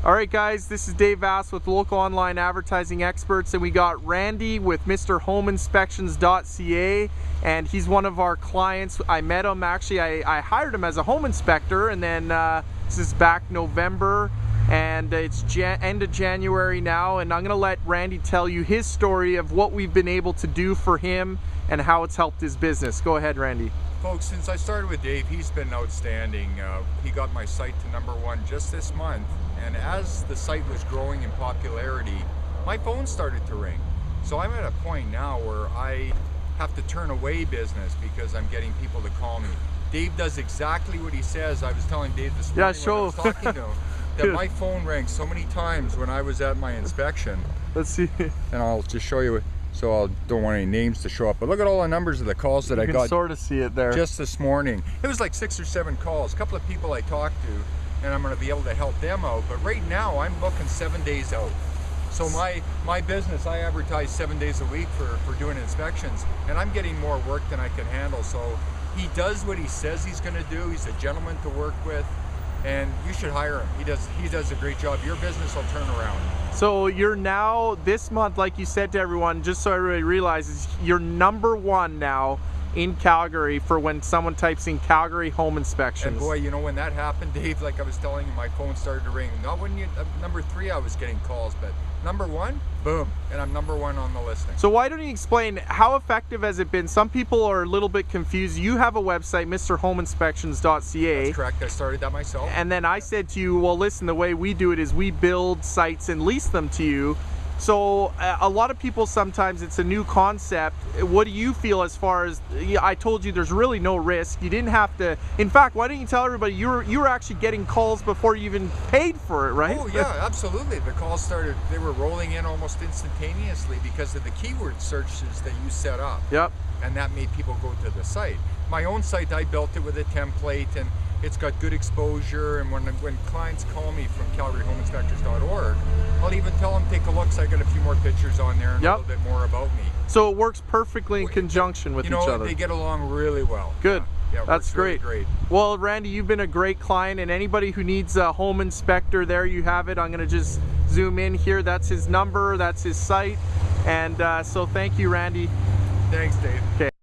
All right, guys, this is Dave Vass with Local Online Advertising Experts, and we got Randy with MrHomeInspections.ca, and he's one of our clients. I met him, actually, I hired him as a home inspector, and then this is back November, and it's end of January now, and I'm gonna let Randy tell you his story of what we've been able to do for him and how it's helped his business. Go ahead, Randy. Folks, since I started with Dave, he's been outstanding. He got my site to #1 just this month, and as the site was growing in popularity, my phone started to ring. So I'm at a point now where I have to turn away business because I'm getting people to call me. Dave does exactly what he says. I was telling Dave this morning when I was talking to him that my phone rang so many times when I was at my inspection. Let's see. And I'll just show you. So I don't want any names to show up, but look at all the numbers of the calls that I got. You can sort of see it there. Just this morning. It was like 6 or 7 calls, a couple of people I talked to, and I'm going to be able to help them out. But right now, I'm booking 7 days out. So my business, I advertise 7 days a week for doing inspections, and I'm getting more work than I can handle. So he does what he says he's going to do. He's a gentleman to work with, and you should hire him. He does a great job. Your business will turn around. So you're now, this month, like you said to everyone, just so everybody realizes, you're #1 now in Calgary for when someone types in Calgary home inspections. And boy, you know, when that happened, Dave, like I was telling you, my phone started to ring. Not when you, #3 I was getting calls, but #1, boom, and I'm #1 on the listing. So why don't you explain, how effective has it been? Some people are a little bit confused. You have a website, MrHomeInspections.ca. That's correct, I started that myself. And then I said to you, well, listen, the way we do it is we build sites and lease them to you. So a lot of people, sometimes it's a new concept. What do you feel as far as, I told you there's really no risk. You didn't have to, in fact, why don't you tell everybody you were actually getting calls before you even paid for it, right? Oh yeah, absolutely. The calls started, they were rolling in almost instantaneously because of the keyword searches that you set up. Yep. And that made people go to the site. My own site, I built it with a template, and it's got good exposure, and when clients call me from CalgaryHomeInspectors.org, I'll even tell them, take a look, so I got a few more pictures on there and a little bit more about me. So it works perfectly in conjunction with each other. They get along really well. Good. Yeah, that's great. Great. Well, Randy, you've been a great client, and anybody who needs a home inspector, there you have it. I'm going to just zoom in here. That's his number, that's his site, and so thank you, Randy. Thanks, Dave. Okay.